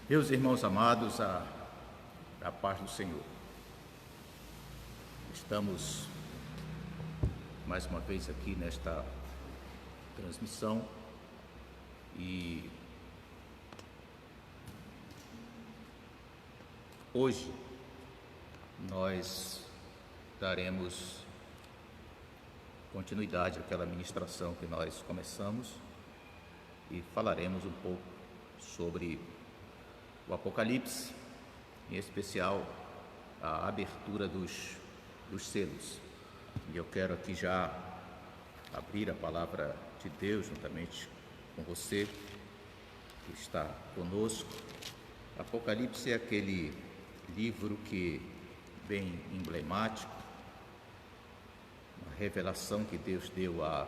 Meus irmãos amados, a paz do Senhor. Estamos mais uma vez aqui nesta transmissão e hoje nós daremos continuidade àquela ministração que nós começamos e falaremos um pouco sobre o Apocalipse, em especial a abertura dos selos. E eu quero aqui já abrir a palavra de Deus juntamente com você que está conosco. Apocalipse é aquele livro que bem emblemático, uma revelação que Deus deu a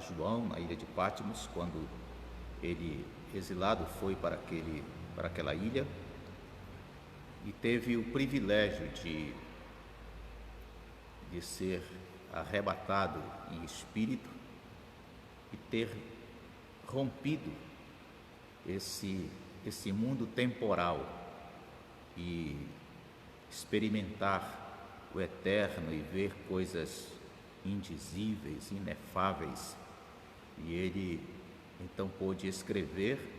João na ilha de Patmos, quando ele, exilado, foi para aquela ilha e teve o privilégio de ser arrebatado em espírito e ter rompido esse mundo temporal e experimentar o eterno e ver coisas indizíveis, inefáveis. E ele então pôde escrever,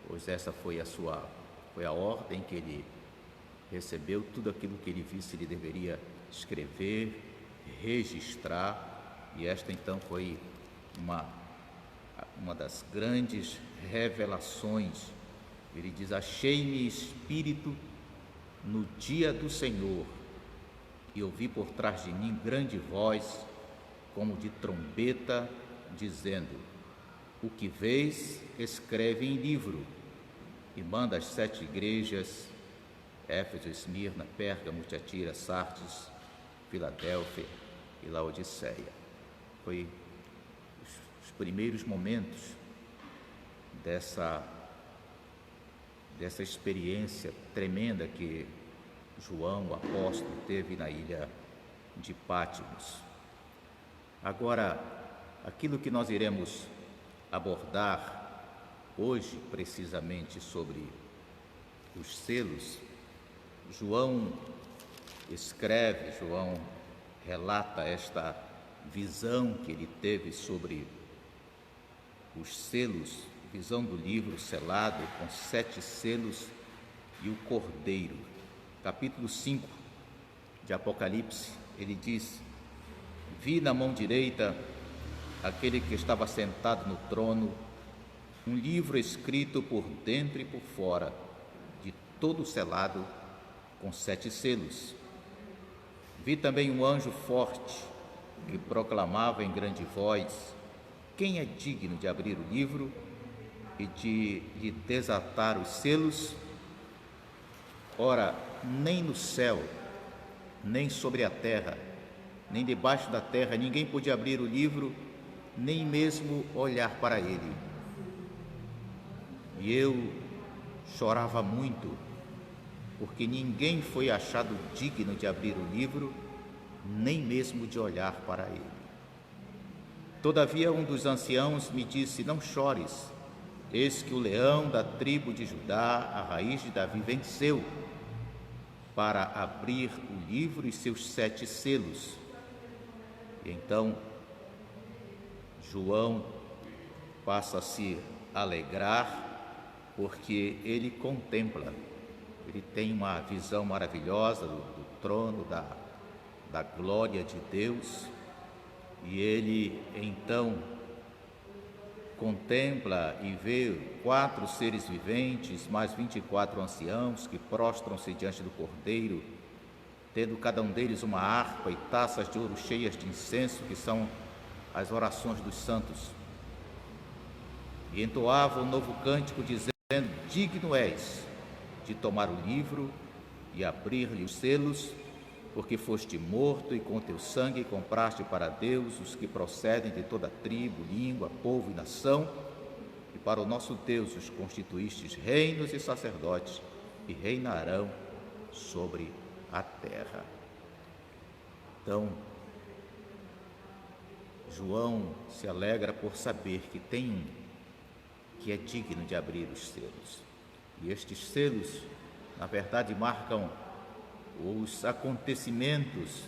pois essa foi a ordem que ele recebeu. Tudo aquilo que ele visse ele deveria escrever, registrar, e esta então foi uma das grandes revelações. Ele diz: achei-me espírito no dia do Senhor, e ouvi por trás de mim grande voz, como de trombeta, dizendo: o que vês, escreve em livro, e manda às 7 igrejas, Éfeso, Esmirna, Pérgamo, Tiatira, Sardes, Filadélfia e Laodiceia. Foi os primeiros momentos dessa experiência tremenda que João, o apóstolo, teve na ilha de Patmos. Agora, aquilo que nós iremos abordar hoje, precisamente sobre os selos, João escreve, João relata esta visão que ele teve sobre os selos, visão do livro selado com 7 selos e o Cordeiro. Capítulo 5 de Apocalipse, ele diz: vi na mão direita aquele que estava sentado no trono, um livro escrito por dentro e por fora, de todo selado com 7 selos. Vi também um anjo forte que proclamava em grande voz: quem é digno de abrir o livro e de lhe desatar os selos? Ora, nem no céu, nem sobre a terra, nem debaixo da terra, ninguém pôde abrir o livro, nem mesmo olhar para ele. E eu chorava muito, porque ninguém foi achado digno de abrir o livro, nem mesmo de olhar para ele. Todavia um dos anciãos me disse: não chores, eis que o leão da tribo de Judá, a raiz de Davi, venceu para abrir o livro e seus 7 selos. E então João passa a se alegrar, porque ele contempla, ele tem uma visão maravilhosa do trono, da glória de Deus, e ele então contempla e vê 4 seres viventes, mais 24 anciãos que prostram-se diante do Cordeiro, tendo cada um deles uma harpa e taças de ouro cheias de incenso, que são as orações dos santos. E entoava um novo cântico, dizendo: digno és de tomar o livro e abrir-lhe os selos, porque foste morto e com teu sangue compraste para Deus os que procedem de toda tribo, língua, povo e nação, e para o nosso Deus os constituístes reinos e sacerdotes, e reinarão sobre a terra. Então, João se alegra por saber que tem um que é digno de abrir os selos. E estes selos, na verdade, marcam os acontecimentos,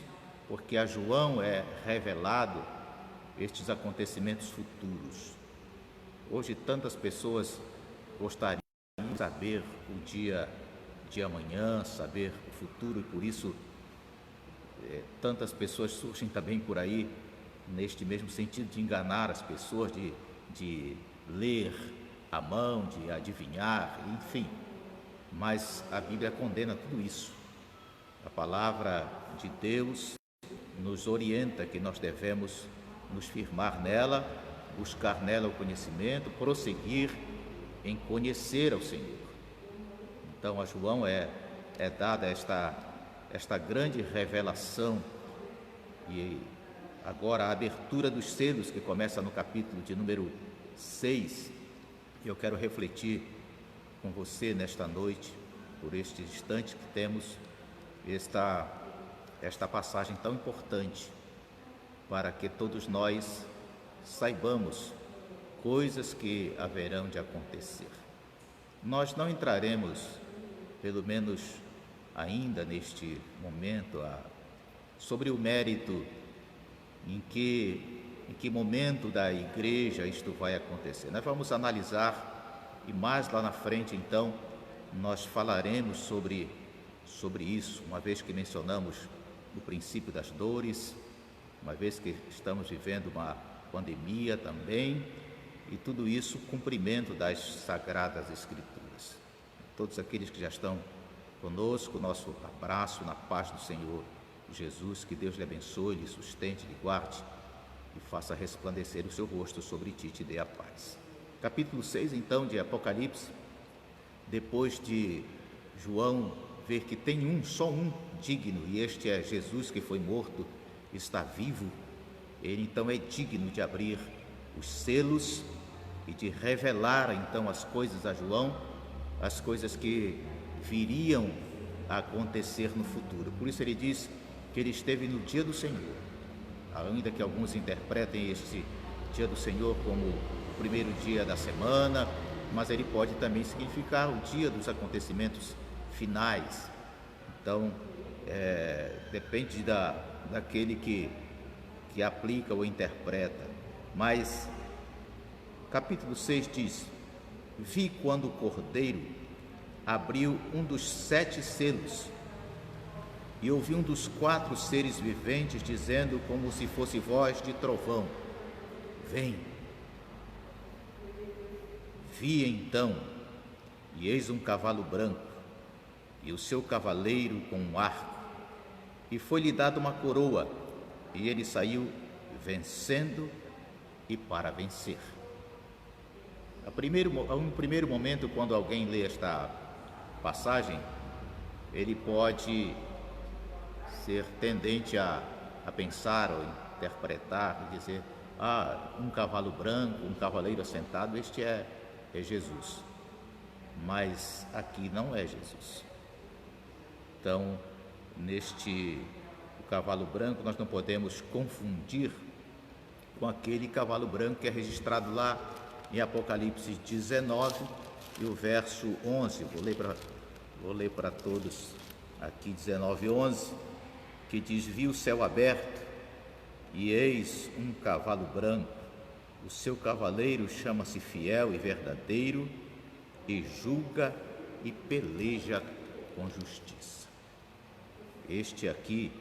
porque a João é revelado estes acontecimentos futuros. Hoje tantas pessoas gostariam de saber o dia de amanhã, saber o futuro, e por isso tantas pessoas surgem também por aí neste mesmo sentido de enganar as pessoas, de ler a mão, de adivinhar, enfim. Mas a Bíblia condena tudo isso. A palavra de Deus nos orienta que nós devemos nos firmar nela, buscar nela o conhecimento, prosseguir em conhecer ao Senhor. Então a João é dada esta grande revelação, e agora a abertura dos selos, que começa no capítulo de número 6, eu quero refletir com você nesta noite, por este instante que temos esta passagem tão importante, para que todos nós saibamos coisas que haverão de acontecer. Nós não entraremos, pelo menos ainda neste momento, sobre o mérito em que momento da igreja isto vai acontecer. Nós vamos analisar, e mais lá na frente, então, nós falaremos sobre isso, uma vez que mencionamos o princípio das dores, uma vez que estamos vivendo uma pandemia também, e tudo isso cumprimento das Sagradas Escrituras. Todos aqueles que já estão conosco, nosso abraço na paz do Senhor Jesus, que Deus lhe abençoe, lhe sustente, lhe guarde e faça resplandecer o seu rosto sobre ti e te dê a paz. Capítulo 6, então, de Apocalipse, depois de João ver que tem só um digno, e este é Jesus, que foi morto, está vivo, ele então é digno de abrir os selos e de revelar então as coisas a João, as coisas que viriam a acontecer no futuro. Por isso ele diz que ele esteve no dia do Senhor, ainda que alguns interpretem este dia do Senhor como o primeiro dia da semana, mas ele pode também significar o dia dos acontecimentos finais. Então, depende daquele que aplica ou interpreta. Mas, capítulo 6 diz: vi quando o Cordeiro abriu um dos 7 selos, e ouvi um dos 4 seres viventes dizendo, como se fosse voz de trovão: vem. Vi então, e eis um cavalo branco, e o seu cavaleiro com um arco, e foi-lhe dada uma coroa, e ele saiu vencendo e para vencer. A um primeiro momento, quando alguém lê esta passagem, ele pode ser tendente a pensar ou interpretar e dizer: um cavalo branco, um cavaleiro assentado, este é Jesus. Mas aqui não é Jesus. Então, o cavalo branco, nós não podemos confundir com aquele cavalo branco que é registrado lá em Apocalipse 19 e o verso 11. Vou ler para todos aqui 19:11, que diz: vi o céu aberto, e eis um cavalo branco, o seu cavaleiro chama-se Fiel e Verdadeiro, e julga e peleja com justiça. Este aqui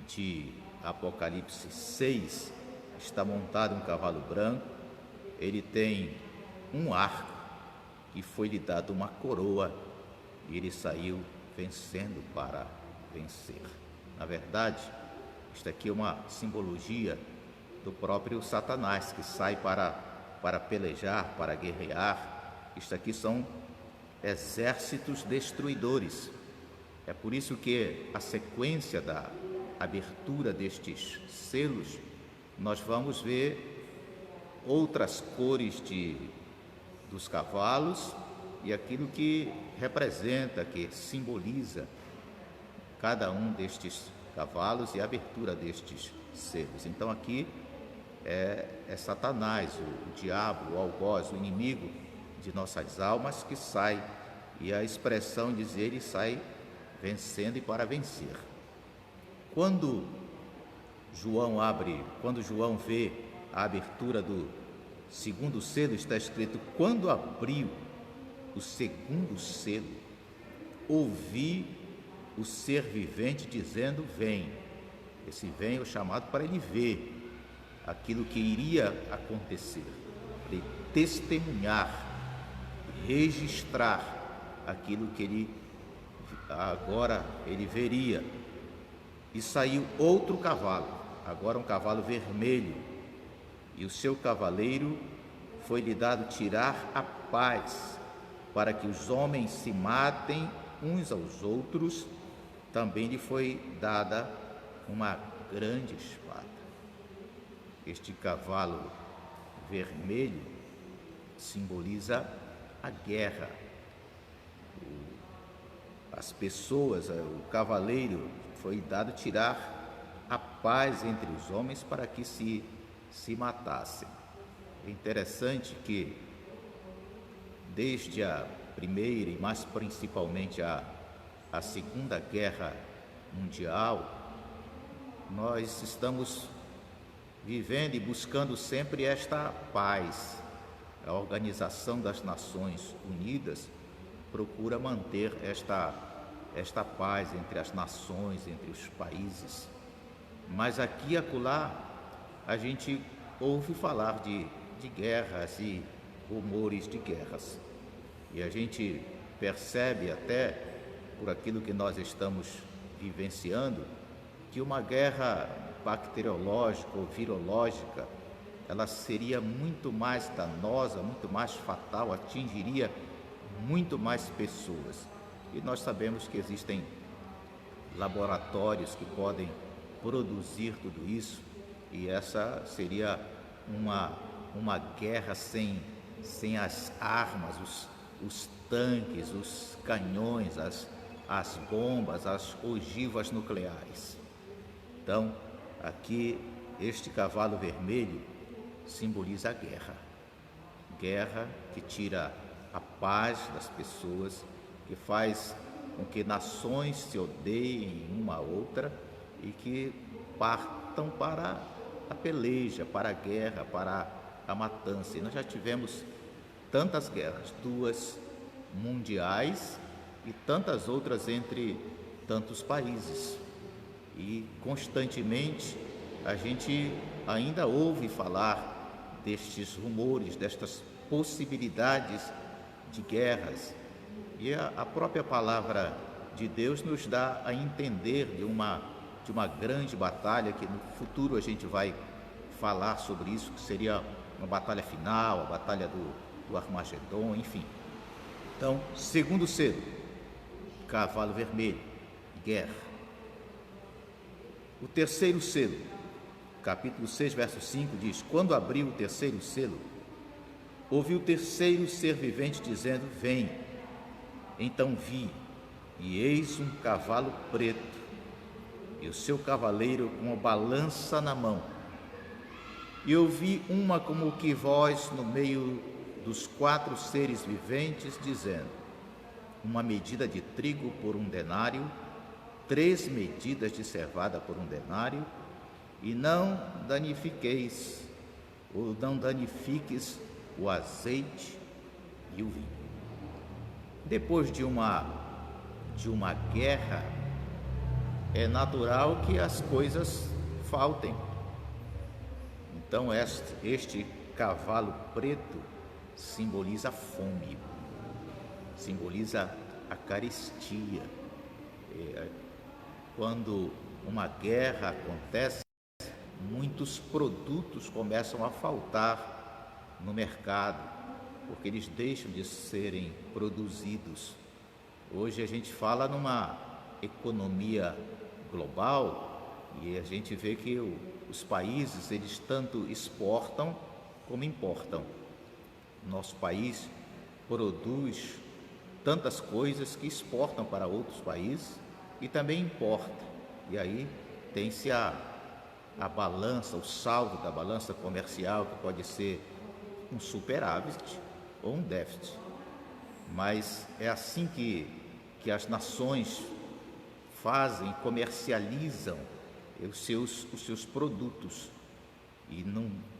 de Apocalipse 6 está montado um cavalo branco, ele tem um arco, e foi-lhe dado uma coroa, e ele saiu vencendo para vencer. Na verdade, isto aqui é uma simbologia do próprio Satanás, que sai para pelejar, para guerrear. Isto aqui são exércitos destruidores. É por isso que a sequência da abertura destes selos, nós vamos ver outras cores dos cavalos e aquilo que representa, que simboliza cada um destes cavalos e a abertura destes selos. Então aqui é Satanás, o diabo, o algoz, o inimigo de nossas almas, que sai e a expressão diz: ele sai vencendo e para vencer. Quando João vê a abertura do segundo selo, está escrito: quando abriu o segundo selo, ouvi o ser vivente dizendo: vem. Esse vem é o chamado para ele ver aquilo que iria acontecer, para ele testemunhar, registrar aquilo que ele agora ele veria. E saiu outro cavalo, agora um cavalo vermelho, e o seu cavaleiro foi-lhe dado tirar a paz, para que os homens se matem uns aos outros. Também lhe foi dada uma grande espada. Este cavalo vermelho simboliza a guerra. As pessoas, o cavaleiro foi dado tirar a paz entre os homens para que se matassem. É interessante que desde a primeira e mais principalmente a Segunda Guerra Mundial, nós estamos vivendo e buscando sempre esta paz. A Organização das Nações Unidas procura manter esta paz entre as nações, entre os países. Mas aqui e acolá a gente ouve falar de guerras e rumores de guerras. E a gente percebe até, por aquilo que nós estamos vivenciando, que uma guerra bacteriológica ou virológica, ela seria muito mais danosa, muito mais fatal, atingiria muito mais pessoas. E nós sabemos que existem laboratórios que podem produzir tudo isso, e essa seria uma guerra sem as armas, os tanques, os canhões, as bombas, as ogivas nucleares. Então, aqui, este cavalo vermelho simboliza a guerra. Guerra que tira a paz das pessoas, que faz com que nações se odeiem uma a outra e que partam para a peleja, para a guerra, para a matança. E nós já tivemos tantas guerras, 2 mundiais e tantas outras entre tantos países. E constantemente a gente ainda ouve falar destes rumores, destas possibilidades de guerras. E a própria palavra de Deus nos dá a entender de uma grande batalha, que no futuro a gente vai falar sobre isso, que seria uma batalha final, a batalha do Armagedon, enfim. Então, segundo selo, cavalo vermelho, guerra. O terceiro selo, capítulo 6, verso 5, diz: quando abriu o terceiro selo, ouvi o terceiro ser vivente dizendo: vem. Então vi, e eis um cavalo preto, e o seu cavaleiro com uma balança na mão. E ouvi uma como que voz no meio dos 4 seres viventes, dizendo: uma medida de trigo por 1 denário, 3 medidas de cevada por 1 denário, e não danifiqueis, ou não danifiques o azeite e o vinho. Depois de uma guerra, é natural que as coisas faltem. Então este cavalo preto simboliza a fome, simboliza a carestia. Quando uma guerra acontece, muitos produtos começam a faltar no mercado, porque eles deixam de serem produzidos. Hoje a gente fala numa economia global e a gente vê que os países, eles tanto exportam como importam. Nosso país produz tantas coisas que exportam para outros países e também importa. E aí tem-se a balança, o saldo da balança comercial, que pode ser um superávit ou um déficit. mas é assim que as nações fazem, comercializam os seus produtos. E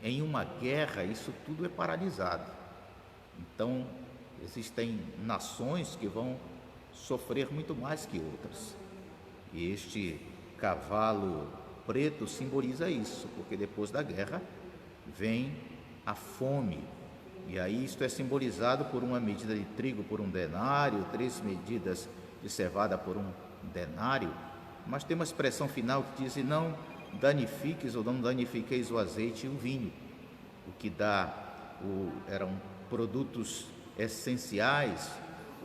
em uma guerra isso tudo é paralisado. Então, existem nações que vão sofrer muito mais que outras. E este cavalo preto simboliza isso, porque depois da guerra vem a fome. E aí isto é simbolizado por uma medida de trigo por 1 denário, 3 medidas de cevada por 1 denário. Mas tem uma expressão final que diz: não danifiques ou não danifiqueis o azeite e o vinho. O que eram produtos essenciais,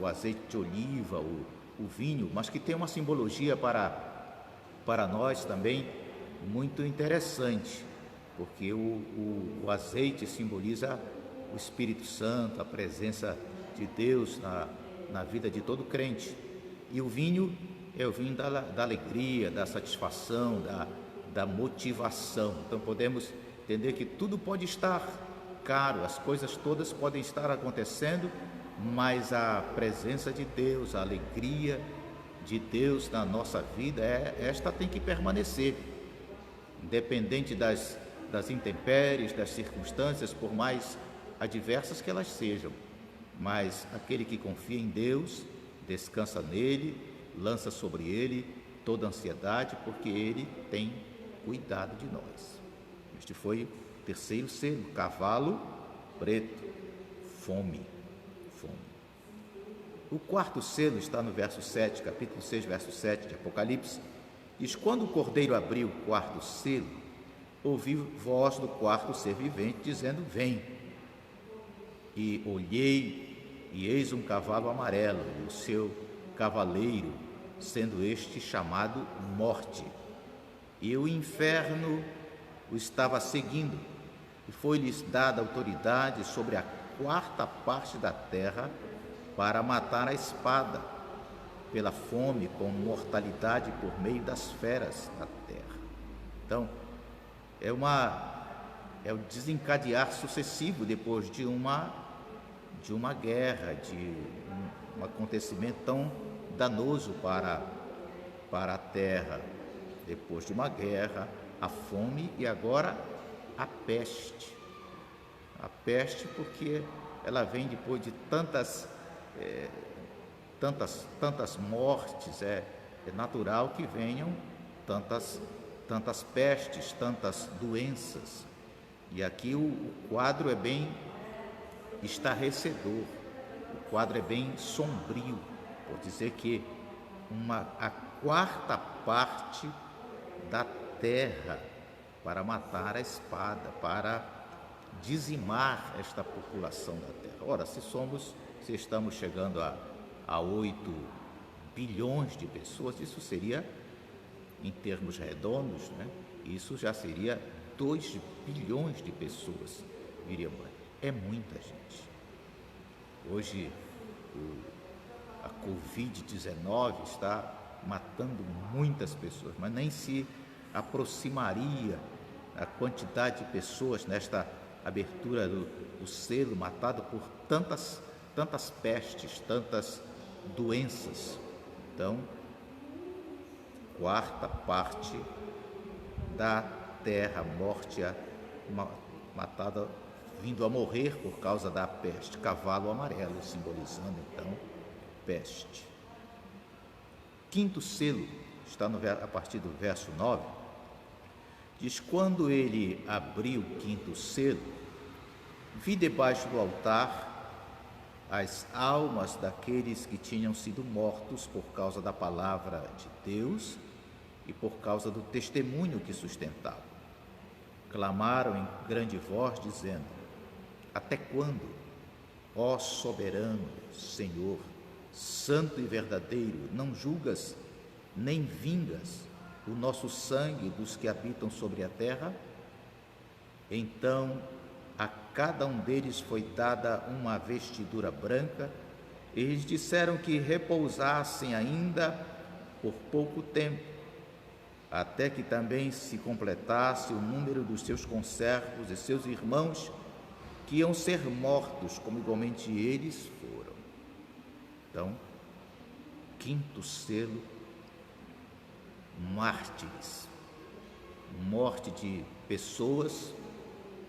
o azeite de oliva, o vinho, mas que tem uma simbologia para nós também muito interessante, porque o azeite simboliza o Espírito Santo, a presença de Deus na vida de todo crente, e o vinho é o vinho da alegria, da satisfação, da motivação. Então podemos entender que tudo pode estar caro, as coisas todas podem estar acontecendo, mas a presença de Deus, a alegria de Deus na nossa vida, esta tem que permanecer, independente das intempéries, das circunstâncias, por mais adversas que elas sejam. Mas aquele que confia em Deus, descansa nele, lança sobre ele toda a ansiedade, porque ele tem cuidado de nós. Este foi o terceiro selo, cavalo preto, fome. O quarto selo está no verso 7, capítulo 6, verso 7 de Apocalipse. Diz: quando o cordeiro abriu o quarto selo, ouvi voz do quarto ser vivente, dizendo: vem. E olhei, e eis um cavalo amarelo, e o seu cavaleiro, sendo este chamado Morte. E o inferno o estava seguindo, e foi-lhes dada autoridade sobre a quarta parte da terra, para matar a espada, pela fome, com mortalidade por meio das feras da terra. Então, é o desencadear sucessivo depois de uma guerra, de um acontecimento tão danoso para a terra. Depois de uma guerra, a fome e agora a peste. A peste, porque ela vem depois de tantas mortes. É natural que venham tantas pestes, tantas doenças. E aqui o quadro é bem estarrecedor, o quadro é bem sombrio, por dizer que a quarta parte da terra para matar a espada, para dizimar esta população da terra. Ora, se estamos chegando a 8 bilhões de pessoas, isso seria, em termos redondos, né? Isso já seria 2 bilhões de pessoas, é muita gente. Hoje a Covid-19 está matando muitas pessoas, mas nem se aproximaria a quantidade de pessoas nesta abertura do selo, matado por tantas pestes, tantas doenças. Então, quarta parte da terra, morte, matada, vindo a morrer por causa da peste. Cavalo amarelo, simbolizando então peste. Quinto selo está a partir do verso 9. Diz: quando ele abriu o quinto selo, vi debaixo do altar as almas daqueles que tinham sido mortos por causa da palavra de Deus e por causa do testemunho que sustentavam. Clamaram em grande voz, dizendo: até quando, ó soberano Senhor, santo e verdadeiro, não julgas nem vingas o nosso sangue dos que habitam sobre a terra? Então a cada um deles foi dada uma vestidura branca, e eles disseram que repousassem ainda por pouco tempo, até que também se completasse o número dos seus conservos e seus irmãos, que iam ser mortos, como igualmente eles foram. Então, quinto selo, mártires, morte de pessoas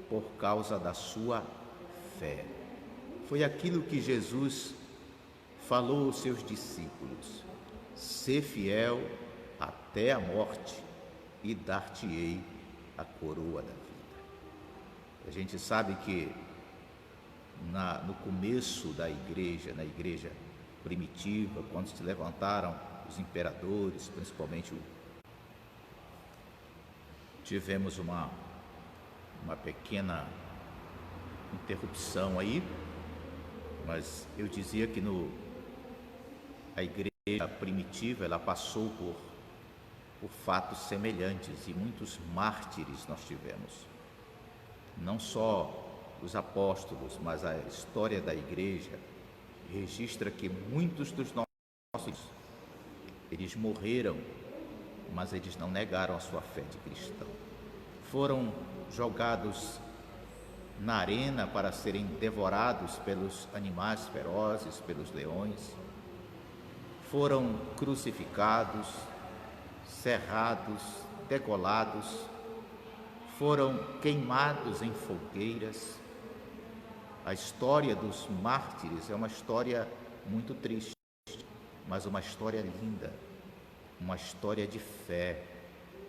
por causa da sua fé. Foi aquilo que Jesus falou aos seus discípulos: sê fiel até a morte e dar-te-ei a coroa da vida. A gente sabe que no começo da igreja, na igreja primitiva, quando se levantaram os imperadores, principalmente tivemos uma pequena interrupção aí, mas eu dizia que a igreja primitiva, ela passou por fatos semelhantes, e muitos mártires nós tivemos. Não só os apóstolos, mas a história da igreja registra que muitos dos nossos, eles morreram, mas eles não negaram a sua fé de cristão. Foram jogados na arena para serem devorados pelos animais ferozes, pelos leões. Foram crucificados, serrados, degolados, foram queimados em fogueiras. A história dos mártires é uma história muito triste, mas uma história linda, uma história de fé,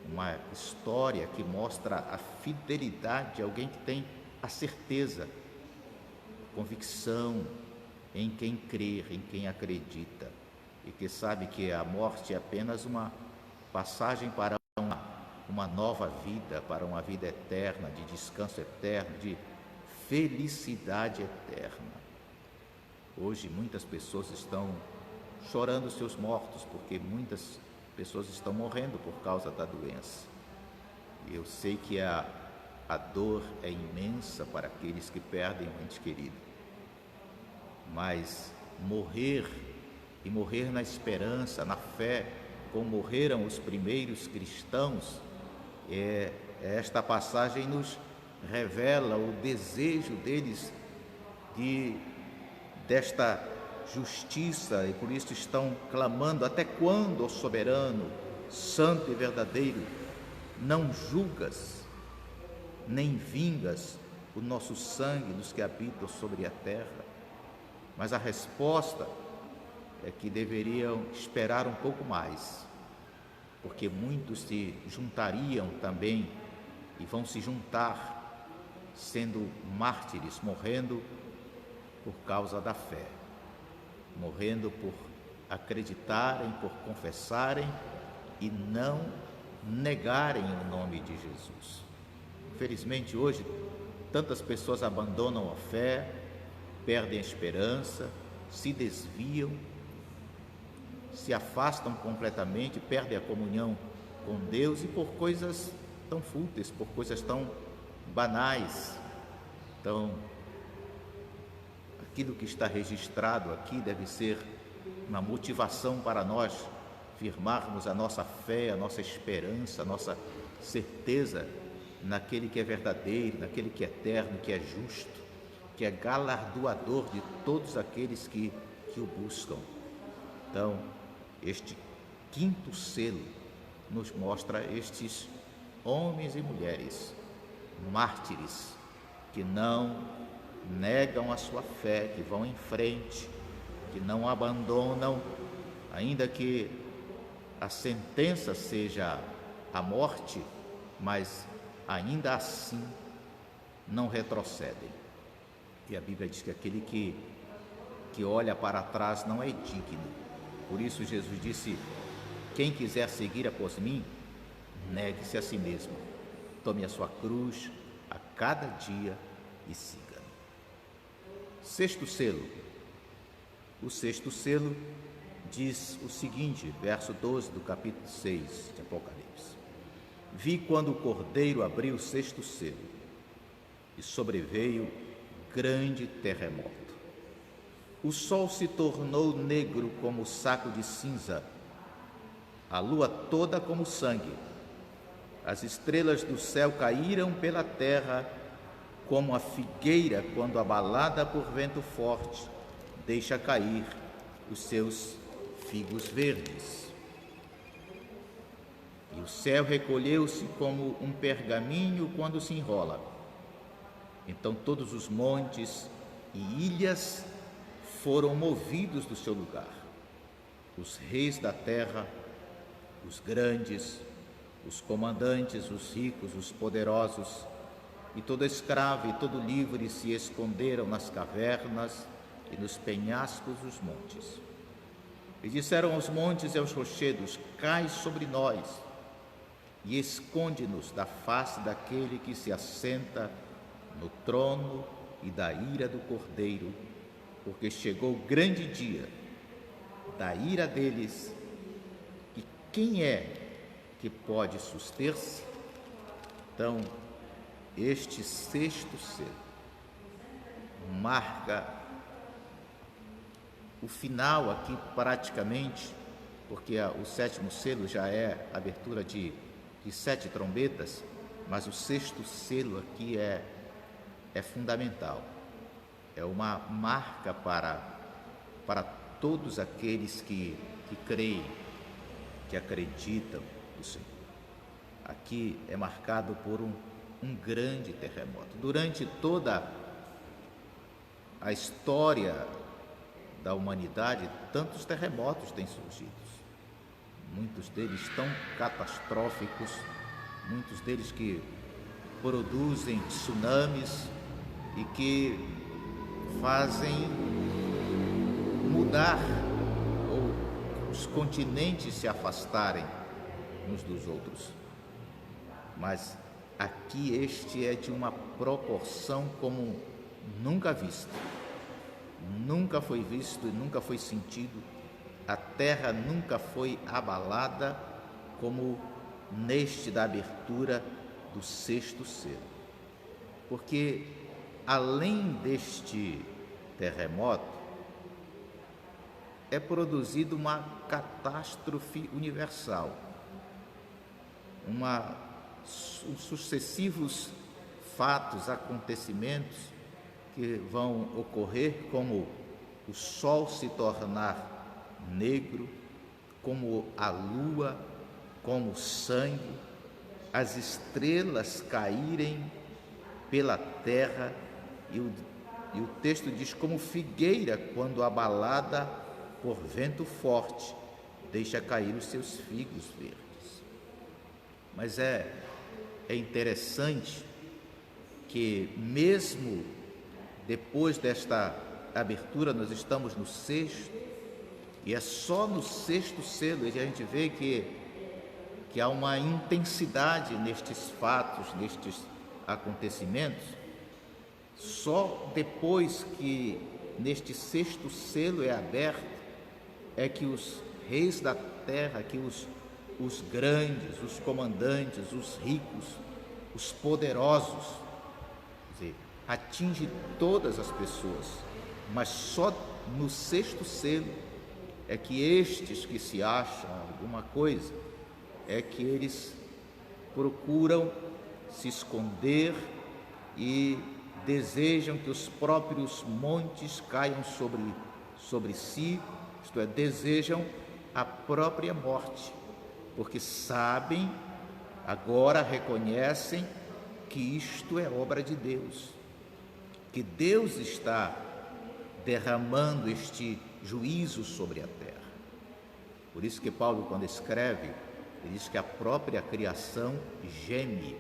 uma história que mostra a fidelidade de alguém que tem a certeza, convicção em quem crer, em quem acredita, e que sabe que a morte é apenas uma passagem para uma nova vida, para uma vida eterna, de descanso eterno, de felicidade eterna. Hoje muitas pessoas estão chorando seus mortos, porque muitas pessoas estão morrendo por causa da doença. E eu sei que a dor é imensa para aqueles que perdem um ente querido. Mas morrer, e morrer na esperança, na fé, como morreram os primeiros cristãos, esta passagem nos revela o desejo deles desta justiça, e por isso estão clamando: até quando, ó soberano, santo e verdadeiro, não julgas, nem vingas o nosso sangue dos que habitam sobre a terra? Mas a resposta é que deveriam esperar um pouco mais, porque muitos se juntariam também e vão se juntar, sendo mártires, morrendo por causa da fé, morrendo por acreditarem, por confessarem e não negarem o nome de Jesus. Infelizmente hoje tantas pessoas abandonam a fé, perdem a esperança, se desviam, se afastam completamente, perdem a comunhão com Deus, e por coisas tão fúteis, por coisas tão banais. Então, aquilo que está registrado aqui deve ser uma motivação para nós firmarmos a nossa fé, a nossa esperança, a nossa certeza naquele que é verdadeiro, naquele que é eterno, que é justo, que é galardoador de todos aqueles que o buscam. Então, este quinto selo nos mostra estes homens e mulheres mártires que não negam a sua fé, que vão em frente, que não abandonam, ainda que a sentença seja a morte, mas ainda assim não retrocedem. E a Bíblia diz que aquele que olha para trás não é digno. Por isso Jesus disse: quem quiser seguir após mim, negue-se a si mesmo, tome a sua cruz a cada dia e siga. Sexto selo. O sexto selo diz o seguinte, verso 12 do capítulo 6 de Apocalipse: vi quando o Cordeiro abriu o sexto selo, e sobreveio grande terremoto. O sol se tornou negro como saco de cinza, a lua toda como sangue. As estrelas do céu caíram pela terra, como a figueira, quando abalada por vento forte, deixa cair os seus figos verdes. E o céu recolheu-se como um pergaminho quando se enrola. Então todos os montes e ilhas foram movidos do seu lugar. Os reis da terra, os grandes, os comandantes, os ricos, os poderosos, e todo escravo e todo livre se esconderam nas cavernas e nos penhascos dos montes. E disseram aos montes e aos rochedos: cai sobre nós e esconde-nos da face daquele que se assenta no trono e da ira do Cordeiro, porque chegou o grande dia da ira deles, e quem é que pode suster-se? Então, este sexto selo marca o final aqui praticamente, porque o sétimo selo já é a abertura de 7 trombetas, mas o sexto selo aqui é fundamental. É uma marca para todos aqueles que creem, que acreditam no Senhor. Aqui é marcado por um grande terremoto. Durante toda a história da humanidade, tantos terremotos têm surgido. Muitos deles tão catastróficos, muitos deles que produzem tsunamis e que fazem mudar ou os continentes se afastarem uns dos outros. Mas aqui este é de uma proporção como nunca vista. Nunca foi visto e nunca foi sentido. A terra nunca foi abalada como neste da abertura do sexto selo. Porque além deste terremoto, é produzida uma catástrofe universal, sucessivos fatos, acontecimentos que vão ocorrer, como o sol se tornar negro, como a lua, como sangue, as estrelas caírem pela terra, e o texto diz: como figueira quando abalada por vento forte, deixa cair os seus figos verdes. Mas é interessante que mesmo depois desta abertura, nós estamos no sexto, e é só no sexto selo que a gente vê que há uma intensidade nestes fatos, nestes acontecimentos. Só depois que neste sexto selo é aberto, é que os reis da terra, que os grandes, os comandantes, os ricos, os poderosos, quer dizer, atinge todas as pessoas, mas só no sexto selo é que estes que se acham alguma coisa, é que eles procuram se esconder e desejam que os próprios montes caiam sobre si, isto é, desejam a própria morte, porque sabem, agora reconhecem que isto é obra de Deus, que Deus está derramando este juízo sobre a terra. Por isso que Paulo, quando escreve, ele diz que a própria criação geme,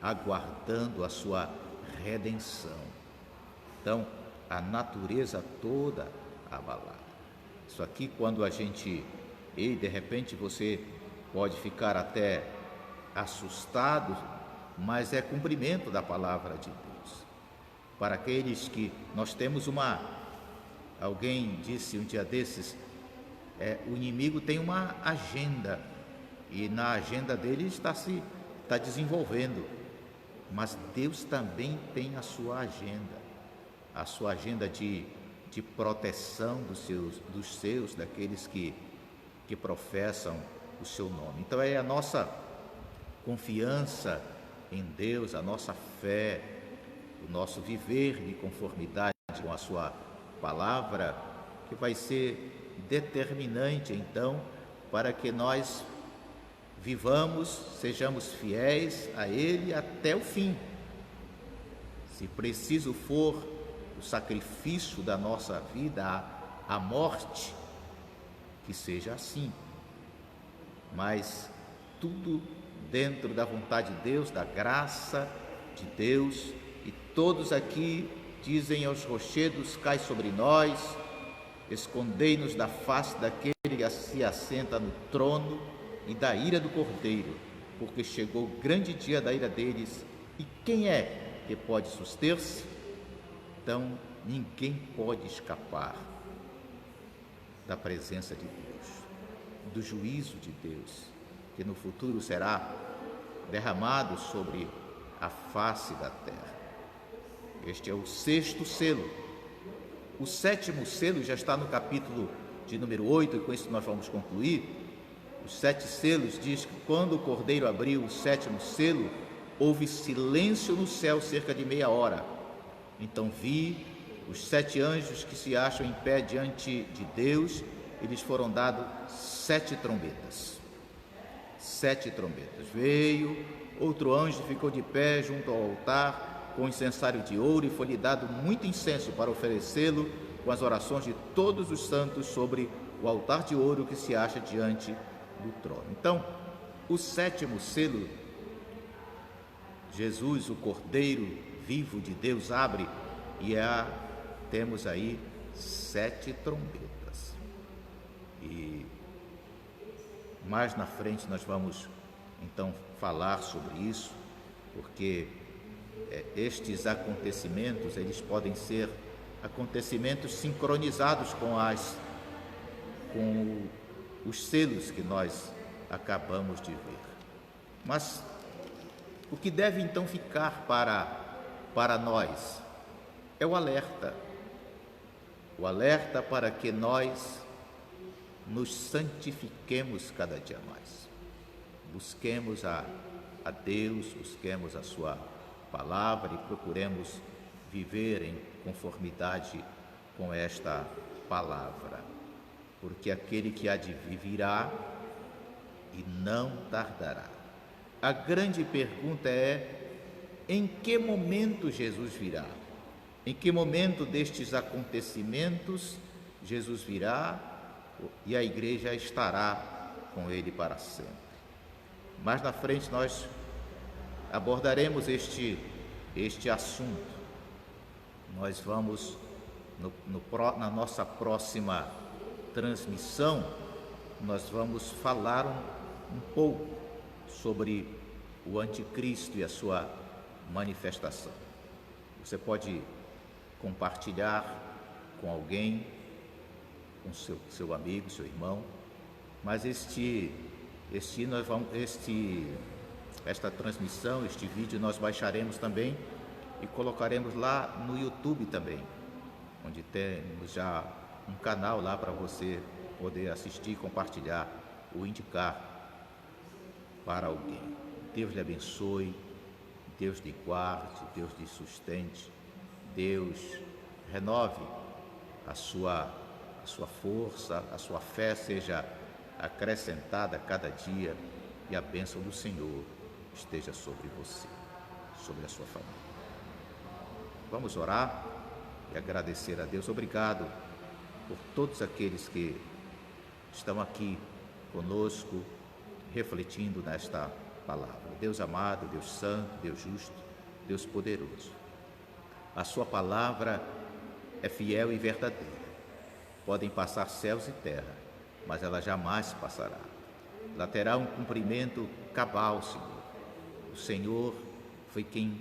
aguardando a sua redenção. Então, a natureza toda abalada. Isso aqui, quando a gente... E de repente você pode ficar até assustado, mas é cumprimento da palavra de Deus. Para aqueles que nós temos alguém disse um dia desses, o inimigo tem uma agenda, e na agenda dele está desenvolvendo, mas Deus também tem a sua agenda de proteção dos seus, daqueles que professam o seu nome. Então é a nossa confiança em Deus, a nossa fé, o nosso viver de conformidade com a sua palavra, que vai ser determinante, então, para que nós vivamos, sejamos fiéis a Ele até o fim. Se preciso for o sacrifício da nossa vida, a morte, que seja assim. Mas tudo dentro da vontade de Deus, da graça de Deus, e todos aqui dizem aos rochedos: cai sobre nós, escondei-nos da face daquele que se assenta no trono e da ira do Cordeiro, porque chegou o grande dia da ira deles, e quem é que pode suster-se? Então, ninguém pode escapar da presença de Deus, do juízo de Deus, que no futuro será derramado sobre a face da terra. Este é o 6º selo. O 7º selo já está no capítulo de número 8, e com isso nós vamos concluir. Os 7 selos diz que quando o Cordeiro abriu o 7º selo, houve silêncio no céu cerca de meia hora. Então vi os 7 anjos que se acham em pé diante de Deus, e lhes foram dados 7 trombetas. 7 trombetas. Veio outro anjo, ficou de pé junto ao altar com incensário de ouro, e foi-lhe dado muito incenso para oferecê-lo com as orações de todos os santos sobre o altar de ouro que se acha diante do trono. Então, o 7º selo, Jesus, o Cordeiro vivo de Deus, abre, e temos aí 7 trombetas. E mais na frente nós vamos então falar sobre isso, porque estes acontecimentos, eles podem ser acontecimentos sincronizados com os selos que nós acabamos de ver. Mas o que deve então ficar para nós é o alerta para que nós nos santifiquemos cada dia mais, busquemos a Deus, busquemos a sua palavra e procuremos viver em conformidade com esta palavra, porque aquele que há de vir virá e não tardará. A grande pergunta é: em que momento Jesus virá? Em que momento destes acontecimentos Jesus virá e a igreja estará com ele para sempre? Mais na frente nós abordaremos este assunto. Nós vamos, na nossa próxima transmissão, nós vamos falar um pouco sobre o anticristo e a sua manifestação. Você pode compartilhar com alguém, com seu amigo, seu irmão, mas esta transmissão, este vídeo nós baixaremos também e colocaremos lá no YouTube também, onde temos já um canal lá para você poder assistir, compartilhar ou indicar para alguém. Deus lhe abençoe, Deus lhe guarde, Deus lhe sustente, Deus renove a sua força, a sua fé seja acrescentada a cada dia, e a bênção do Senhor esteja sobre você, sobre a sua família. Vamos orar e agradecer a Deus. Obrigado por todos aqueles que estão aqui conosco, refletindo nesta palavra. Deus amado, Deus santo, Deus justo, Deus poderoso. A sua palavra é fiel e verdadeira. Podem passar céus e terra, mas ela jamais passará. Ela terá um cumprimento cabal, Senhor. O Senhor foi quem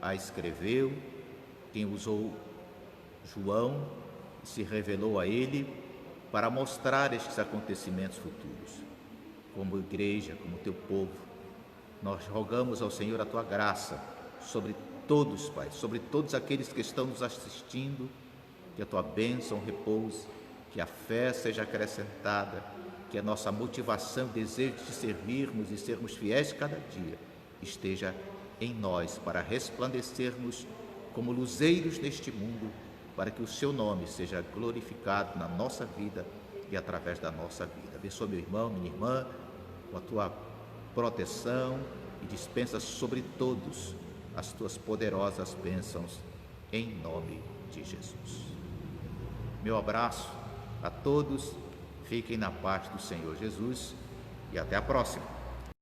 a escreveu, quem usou João e se revelou a ele para mostrar estes acontecimentos futuros. Como igreja, como teu povo, nós rogamos ao Senhor a tua graça sobre todos, Pai, sobre todos aqueles que estão nos assistindo, que a tua bênção repouse, que a fé seja acrescentada, que a nossa motivação, desejo de servirmos e sermos fiéis cada dia esteja em nós, para resplandecermos como luzeiros neste mundo para que o seu nome seja glorificado na nossa vida e através da nossa vida. Abençoa meu irmão, minha irmã, com a tua proteção e dispensa sobre todos as tuas poderosas bênçãos, em nome de Jesus. Meu abraço a todos, fiquem na paz do Senhor Jesus e até a próxima.